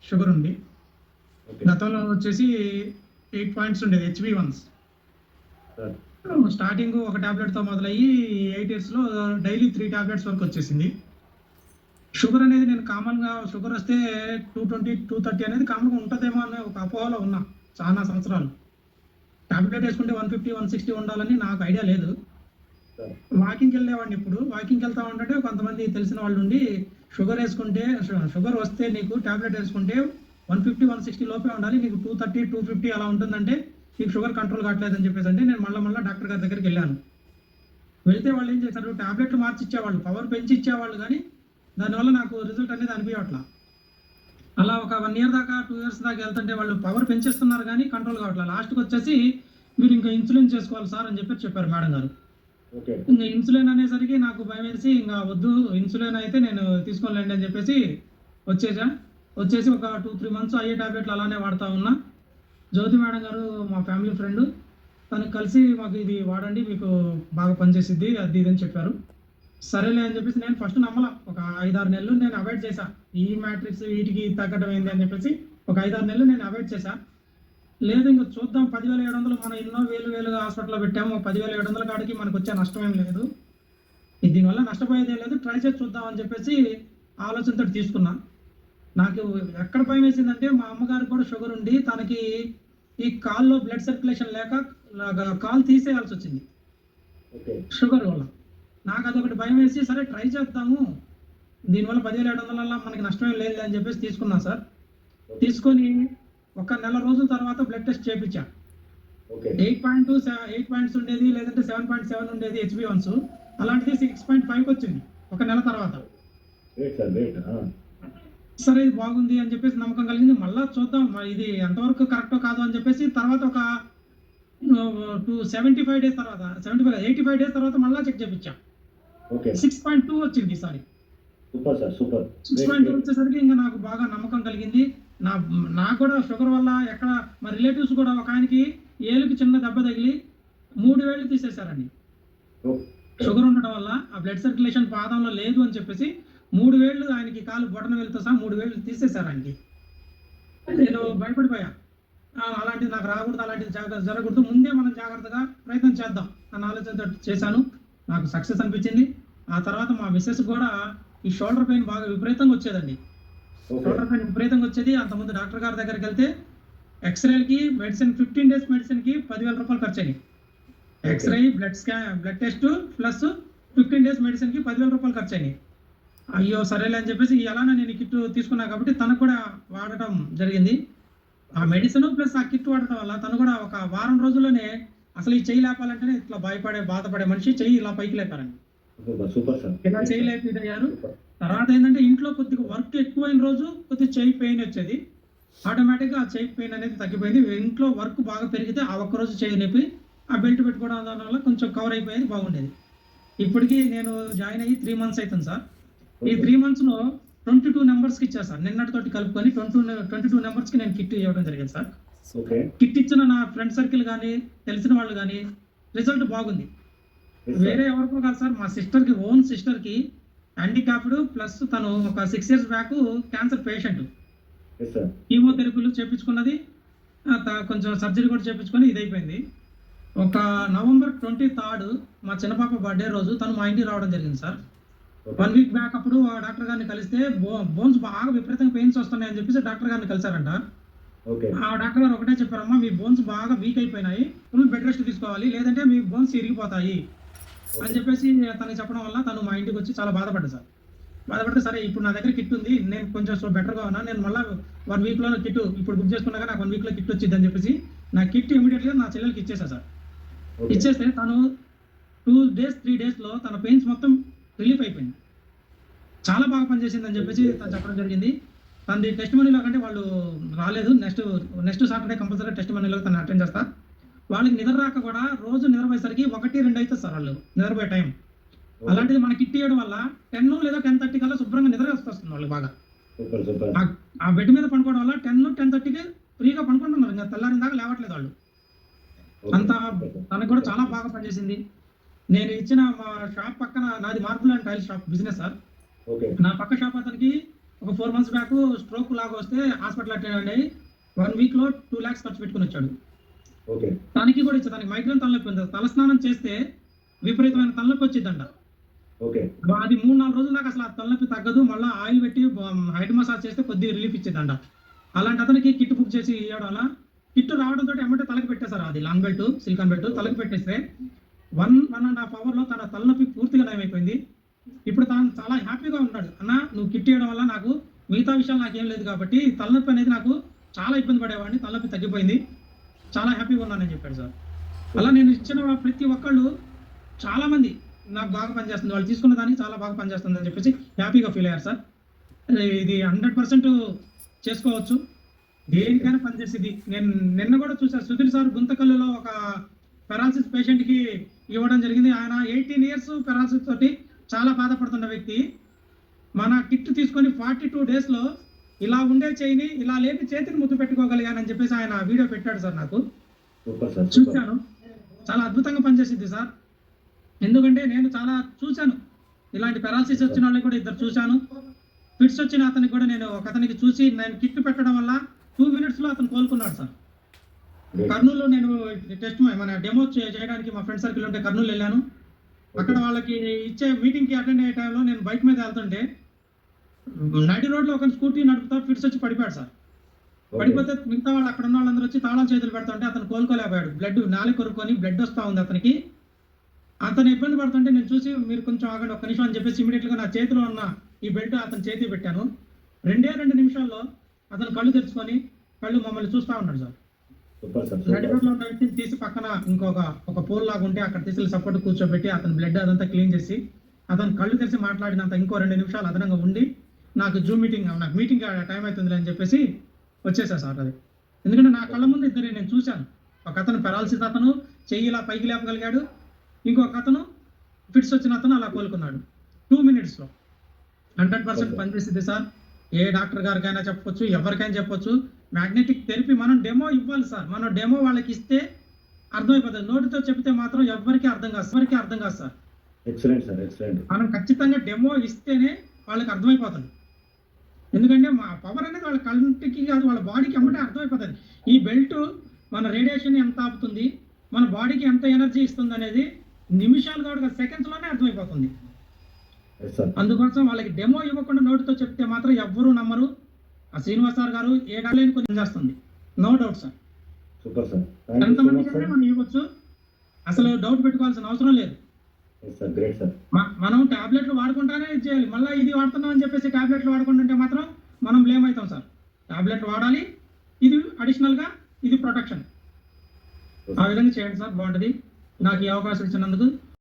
Sugar ఉంది. Okay. గతంలో వచ్చేసి 8 పాయింట్స్ ఉండేది HB1స్. సార్. స్టార్టింగ్ ఒక టాబ్లెట్‌తో మొదలయ్యి 8 ఇయర్స్‌లో డైలీ 3 టాబ్లెట్స్ వరకు వచ్చేసింది. షుగర్ అనేది నేను కామన్‌గా షుగర్ వస్తే 220, 230 అనేది కామన్‌గా ఉంటదేమో అనే ఒక అపోహలో ఉన్నా చాలా సంవత్సరాలు. టాబ్లెట్ వేసుకుంటే 150, 160 ఉండాలని నాకు ఐడియా లేదు. సార్. వాకింగ్‌కి వెళ్ళేవాడిని ఇప్పుడు. వాకింగ్‌కి వెళ్తా ఉంటుంటే కొంతమంది తెలిసిన వాళ్ళుండి షుగర్ వేసుకుంటే షుగర్ వస్తే నీకు టాబ్లెట్ వేసుకుంటే 150, 160 లోపే ఉండాలి. నీకు 230, 250 అలా ఉంటుందంటే నీకు షుగర్ కంట్రోల్ కావట్లేదని చెప్పేసి అంటే నేను మళ్ళా డాక్టర్ గారి దగ్గరికి వెళ్ళాను. వెళ్తే వాళ్ళు ఏం చేశారు, టాబ్లెట్లు మార్చి ఇచ్చేవాళ్ళు, పవర్ పెంచి ఇచ్చేవాళ్ళు కానీ దానివల్ల నాకు రిజల్ట్ అనేది అనిపించట్లా. అలా ఒక 1 ఇయర్ దాకా 2 ఇయర్స్ దాకా వెళ్తుంటే వాళ్ళు పవర్ పెంచేస్తున్నారు కానీ కంట్రోల్ కావట్లేదు. లాస్ట్‌కి వచ్చేసి మీరు ఇంకా ఇన్సులిన్ చేసుకోవాలి సార్ అని చెప్పారు మేడం గారు. ఓకే. ఇంక ఇన్సులిన్ అనేసరికి నాకు భయమేసి ఇంక వద్దు, ఇన్సులిన్ అయితే నేను తీసుకోలేండి అని చెప్పేసి వచ్చేసి ఒక 2, 3 మంత్స్ అయ్యే టాబ్లెట్లు అలానే వాడుతా ఉన్నా. జ్యోతి మేడం గారు మా ఫ్యామిలీ ఫ్రెండ్. తనకి కలిసి మాకు ఇది వాడండి మీకు బాగా పనిచేసిద్ది అది ఇది అని చెప్పారు. సరేలే అని చెప్పేసి నేను ఫస్ట్ నమ్మలా. ఒక 5, 6 నెలలు నేను అవాయిడ్ చేశా. ఈ మ్యాట్రిక్స్ వీటికి తగ్గడం ఏంది అని చెప్పేసి ఒక 5, 6 నెలలు నేను అవాయిడ్ చేశా. లేదు ఇంక చూద్దాం 10,700 మనం ఎన్నో వేలుగా హాస్పిటల్‌లో పెట్టాము. 10,700 కాడికి మనకొచ్చే నష్టం ఏం లేదు. దీనివల్ల నష్టపోయేదేం లేదు. ట్రై చేసి చూద్దాం అని చెప్పేసి ఆలోచనతోటి తీసుకున్నా. నాకు ఎక్కడ భయమేసిందంటే మా అమ్మగారికి కూడా షుగర్ ఉండి తనకి ఈ కాల్లో బ్లడ్ సర్క్యులేషన్ లేక కాలు తీసేయాల్సొచ్చింది ఓకే. షుగర్ వల్ల. నాకు అదొకటి భయమేసి సరే ట్రై చేద్దాము. దీనివల్ల 10,700 మనకి నష్టం ఏం లేదులే అని చెప్పేసి తీసుకున్నా సార్. తీసుకొని ఒక నెల రోజుల తర్వాత బ్లడ్ టెస్ట్ చేపించా. ఓకే. 8 పాయింట్స్ ఉండేది లేదంటే 7.7 ఉండేది HB1స్. అలాంటిది 6.5కి వచ్చింది ఒక నెల తర్వాత. Great sir. గ్రేట్. సరే ఇది బాగుంది అని చెప్పేసి నమ్మకం కలిగింది. మళ్ళా చూద్దాం ఇది ఎంతవరకు కరెక్టో కాదో అని చెప్పేసి తర్వాత ఒక 75 డేస్ తర్వాత 85 డేస్ తర్వాత మళ్ళా చెక్ చేపించా. ఓకే. 6.2 వచ్చింది ఈసారి. Super sir. సూపర్. 6.2 వచ్చేసరికి ఇంకా నాకు బాగా నమ్మకం కలిగింది. నాకు కూడా షుగర్ వల్ల ఎక్కడ మా రిలేటివ్స్ కూడా ఒక ఆయనకి ఏలుకి చిన్న దెబ్బ తగిలి 3 వేళ్ళు తీసేశారండి. షుగర్ ఉండడం వల్ల ఆ బ్లడ్ సర్క్యులేషన్ పాదంలో లేదు అని చెప్పేసి 3 వేళ్ళు ఆయనకి కాలు బొటన వేలుతో సహా 3 వేళ్ళు తీసేశారు ఆయనకి. నేను భయపడిపోయా. అలాంటిది నాకు రాకూడదు, అలాంటిది జరగకూడదు. ముందే మనం జాగ్రత్తగా ప్రయత్నం చేద్దాం అన్న ఆలోచనతో చేశాను. నాకు సక్సెస్ అనిపించింది. ఆ తర్వాత మా మిసెస్ కూడా ఈ షోల్డర్ పెయిన్ బాగా విపరీతంగా వచ్చేదండి. షోల్డర్ పెయిన్ విపరీతంగా వచ్చేది. అంతకుముందు డాక్టర్ గారి దగ్గరికి వెళ్తే ఎక్స్రేలకి మెడిసిన్ 15 డేస్ మెడిసిన్‌కి 10,000 రూపాయలు ఖర్చయినాయి. X-ray, blood test plus 15 days మెడిసిన్‌కి 10,000 రూపాయలు ఖర్చయినాయి. అయ్యో! సరేలే అని చెప్పేసి ఎలానో నేను కిట్ తీసుకున్నా కాబట్టి తను కూడా వాడటం జరిగింది. ఆ మెడిసిన్ ప్లస్ ఆ కిట్ వాడటం వల్ల తను కూడా ఒక వారం రోజుల్లోనే అసలు ఈ చెయ్యి లేపాలంటేనే ఇట్లా బాధపడే మనిషి చెయ్యి ఇలా పైకి లేపారండి. Super sir. ఇలా చెయ్యి లేపి ఇదయ్యారు. తర్వాత ఏంటంటే ఇంట్లో కొద్దిగా వర్క్ ఎక్కువైన రోజు కొద్దిగా చెయ్యి పెయిన్ వచ్చేది. ఆటోమేటిక్‌గా ఆ చెయ్యి పెయిన్ అనేది తగ్గిపోయింది. ఇంట్లో వర్క్ బాగా పెరిగితే ఆ ఒక్కరోజు చెయ్యి నొప్పి ఆ బెల్ట్ పెట్టుకోవడం వల్ల కొంచెం కవర్ అయిపోయేది బాగుండేది. ఇప్పటికి నేను జాయిన్ అయ్యి 3 మంత్స్ అవుతుంది సార్. ఈ 3 మంత్స్‌లో 22 నంబర్స్‌కి ఇచ్చా సార్. నిన్నటితోటి కలుపుకొని 22 నంబర్స్‌కి నేను కిట్ ఇవ్వడం జరిగింది సార్. ఓకే. కిట్ ఇచ్చిన నా ఫ్రెండ్ సర్కిల్ గానీ, తెలిసిన వాళ్ళు గానీ రిజల్ట్ బాగుంది. వేరే ఎవరికో కాదు సార్. మా ఓన్ సిస్టర్‌కి హ్యాండిక్యాప్డ్ ప్లస్ తను ఒక 6 ఇయర్స్ బ్యాక్ క్యాన్సర్ పేషెంట్. కీమోథెరపీలు చేపించుకున్నది. కొంచెం సర్జరీ కూడా చేపించుకొని ఇదైపోయింది. ఒక నవంబర్ 23 మా చిన్న పాప బర్త్‌డే రోజు తను మా ఇంటికి రావడం జరిగింది సార్. 1 వీక్ బ్యాక్ అప్పుడు ఆ డాక్టర్ గారిని కలిస్తే బోన్స్ బాగా విపరీతంగా పెయిన్స్ వస్తున్నాయని చెప్పేసి డాక్టర్ గారిని కలిసారంట. ఆ డాక్టర్ గారు ఒకటే చెప్పారమ్మా, మీ బోన్స్ బాగా వీక్ అయిపోయినాయి, ఫుల్ బెడ్ రెస్ట్ తీసుకోవాలి, లేదంటే మీ బోన్స్ ఇరిగిపోతాయి అని చెప్పేసి తనకి చెప్పడం వల్ల తను మా ఇంటికి వచ్చి చాలా బాధపడ్డా సార్. బాధపడితే సరే ఇప్పుడు నా దగ్గర కిట్ ఉంది, నేను కొంచెం బెటర్గా ఉన్నా, నేను మళ్ళీ 1 వీక్లో కిట్ ఇప్పుడు బుక్ చేసుకున్నాక నాకు 1 వీక్లో కిట్ వచ్చింది అని చెప్పేసి నా కిట్ ఇమీడియట్గా నా చెల్లెలకి ఇచ్చేసా సార్. ఇచ్చేస్తే తను 2 డేస్ 3 డేస్లో తన పెయిన్స్ మొత్తం రిలీఫ్ అయిపోయింది. చాలా బాగా పనిచేసిందని చెప్పేసి తను చెప్పడం జరిగింది. తనది టెస్ట్ మనీలో కంటే వాళ్ళు రాలేదు. నెక్స్ట్ సాటర్డే కంపల్సరీ టెస్ట్ మనీలో తను అటెండ్ చేస్తా. వాళ్ళకి నిద్ర రాక కూడా రోజు నిద్రపోయేసరికి 1, 2 అవుతుంది సార్ వాళ్ళు నిద్రపోయే టైం. అలాంటిది మన కిట్ ఇవ్వడం వల్ల 10 లేదా 10:30 కల్లా శుభ్రంగా నిద్ర వస్తుంది వాళ్ళకి బాగా. ఆ బెడ్ మీద పడుకోవడం వల్ల 10:30కి ఫ్రీగా పడుకుంటున్నారు. ఇంకా తెల్లారిన దాకా లేవట్లేదు వాళ్ళు. అంతా తనకు కూడా చాలా బాగా పనిచేసింది. నేను ఇచ్చిన మా షాప్ పక్కన నాది marble and tile shop business sir. నా పక్క షాప్ అతనికి ఒక 4 months బ్యాక్ స్ట్రోక్ లాగా వస్తే హాస్పిటల్ అటెండ్ అయ్యి 1 week లో 2 lakhs ఖర్చు పెట్టుకుని వచ్చాడు. ఓకే. దానికి కూడా ఇచ్చా, దానికి మైగ్రేన్ తలనొప్పి ఉంది. తలస్నానం చేస్తే విపరీతమైన తలనొప్పి వచ్చిందంట. ఓకే. అది 3-4 రోజుల దాకా అసలు ఆ తలనొప్పి తగ్గదు. మళ్ళీ ఆయిల్ పెట్టి హైడ్ మసాజ్ చేస్తే కొద్దిగా రిలీఫ్ ఇచ్చేదంట. అలాంటి అతనికి కిట్ బుక్ చేసి ఇవ్వడం వల్ల కిట్ రావడంతో ఎమ్మటే తలకి పెట్టేశారు. అది లాంగ్ బెల్ట్, సిలికాన్ బెల్ట్ తలకి పెట్టేస్తే 1.5 hour లో తన తలనొప్పి పూర్తిగా నయమైపోయింది. ఇప్పుడు తాను చాలా హ్యాపీగా ఉన్నాడు. అన్న నువ్వు కిట్ ఇవ్వడం వల్ల నాకు మిగతా విషయాలు నాకేం లేదు కాబట్టి తలనొప్పి అనేది నాకు చాలా ఇబ్బంది పడేవాడిని, తలనొప్పి తగ్గిపోయింది, చాలా హ్యాపీగా ఉన్నానని చెప్పాడు సార్. అలా నేను ఇచ్చిన ప్రతి ఒక్కళ్ళు చాలా మంది నాకు బాగా పనిచేస్తుంది, వాళ్ళు తీసుకున్న దానికి చాలా బాగా పనిచేస్తుంది అని చెప్పేసి హ్యాపీగా ఫీల్ అయ్యారు సార్. ఇది 100% చేసుకోవచ్చు, దేనికైనా పనిచేసేది. నేను నిన్న కూడా చూసాను, సుధీర్ సార్ గుంతకల్లులో ఒక పెరాలసిస్ పేషెంట్కి ఇవ్వడం జరిగింది. ఆయన 18 years పెరాలసిస్ తోటి చాలా బాధపడుతున్న వ్యక్తి. మన కిట్ తీసుకొని 42 daysలో ఇలా ఉండే చేయిని ఇలా లేపి చేతికి ముద్దు పెట్టుకోగలిగానని చెప్పేసి ఆయన వీడియో పెట్టాడు సార్. నాకు సూపర్ సార్. చూశాను, చాలా అద్భుతంగా పనిచేసింది సార్. ఎందుకంటే నేను చాలా చూశాను, ఇలాంటి పెరాలసిస్ వచ్చిన వాళ్ళకి కూడా 2 చూశాను. ఫిట్స్ వచ్చిన అతనికి కూడా నేను ఒక అతనికి చూసి నేను కిట్ పెట్టడం వల్ల 2 minutes లో అతను కోలుకున్నాడు సార్. కర్నూలులో నేను టెస్ట్ మన డెమో చేయడానికి మా ఫ్రెండ్ సర్కిల్ ఉంటే కర్నూలు వెళ్ళాను. అక్కడ వాళ్ళకి ఇచ్చే మీటింగ్కి అటెండ్ అయ్యే టైంలో నేను బైక్ మీద వెళ్తుంటే నడి రోడ్లో ఒక స్కూటీ నడుపుతా ఫిట్స్ వచ్చి పడిపోయాడు సార్. పడిపోతే మిగతా వాళ్ళు అక్కడ ఉన్న వాళ్ళందరూ వచ్చి తాళాలు చేతులు పెడుతుంటే అతను కోలుకోలేకపోయాడు. బ్లడ్ నాలుగు కొరుకొని బ్లడ్ వస్తూ ఉంది అతనికి. అతను ఇబ్బంది పడుతుంటే నేను చూసి మీరు కొంచెం ఆగండి ఒక్క నిమిషం అని చెప్పేసి ఇమీడియట్గా నా చేతిలో ఉన్న ఈ బెల్ట్ అతని చేతికి పెట్టాను. 2 నిమిషాల్లో అతను కళ్ళు తెరుచుకొని కళ్ళు మమ్మల్ని చూస్తూ ఉన్నాడు సార్. నడి రోడ్లో ఉన్న వ్యక్తిని తీసి పక్కన ఒక పోల్ లాగా ఉంటే అక్కడ తీసి సపోర్ట్ కూర్చోబెట్టి అతని బ్లడ్ అదంతా క్లీన్ చేసి అతను కళ్ళు తెరిచి మాట్లాడినంత ఇంకో 2 నిమిషాలు అదనంగా ఉండి నాకు నాకు మీటింగ్ టైం అవుతుంది అని చెప్పేసి వచ్చేసా సార్. అది ఎందుకంటే నా కళ్ళ ముందు 2 నేను చూశాను. ఒక అతను పెరాలసిస్ అతను చెయ్యి ఇలా పైకి లేపగలిగాడు, ఇంకొక అతను ఫిట్స్ వచ్చిన అతను అలా కోలుకున్నాడు 2 minutesలో. 100% పనిచేసింది సార్. ఏ డాక్టర్ గారికైనా చెప్పొచ్చు, ఎవరికైనా చెప్పొచ్చు. మ్యాగ్నెటిక్ థెరపీ మనం డెమో ఇవ్వాలి సార్. మనం డెమో వాళ్ళకి ఇస్తే అర్థమైపోతుంది. నోటితో చెప్తే మాత్రం ఎవరికి అర్థం కాదు సార్. Excellent sir, excellent. మనం ఖచ్చితంగా డెమో ఇస్తేనే వాళ్ళకి అర్థమైపోతుంది. ఎందుకంటే మా పవర్ అనేది వాళ్ళ కంటికి కాదు, వాళ్ళ బాడీకి ఎమ్మటే అర్థమైపోతుంది. ఈ బెల్ట్ మన రేడియేషన్ ఎంత ఆపుతుంది, మన బాడీకి ఎంత ఎనర్జీ ఇస్తుంది అనేది నిమిషాలు కాదు సెకండ్స్లోనే అర్థమైపోతుంది. అందుకోసం వాళ్ళకి డెమో ఇవ్వకుండా నోటితో చెప్తే మాత్రం ఎవ్వరూ నమ్మరు. ఆ శ్రీనివాస్ సార్ గారు ఏ డాక్టర్ కొంచెం చేస్తుంది, no doubt sir. Super sir. ఎంతమందికైనా మనం ఇవ్వచ్చు, అసలు డౌట్ పెట్టుకోవాల్సిన అవసరం లేదు. మనం టాబ్లెట్లు వాడుకుంటానే ఇది చేయాలి. మళ్ళీ ఇది వాడుతున్నాం అని చెప్పేసి టాబ్లెట్లు వాడుకుంటుంటే మాత్రం మనం బ్లేమ్ అవుతాం సార్. టాబ్లెట్లు వాడాలి, ఇది అడిషనల్గా ఇది ప్రొటెక్షన్. ఆ విధంగా చేయండి సార్, బాగుంటుంది. నాకు ఈ అవకాశం ఇచ్చినందుకు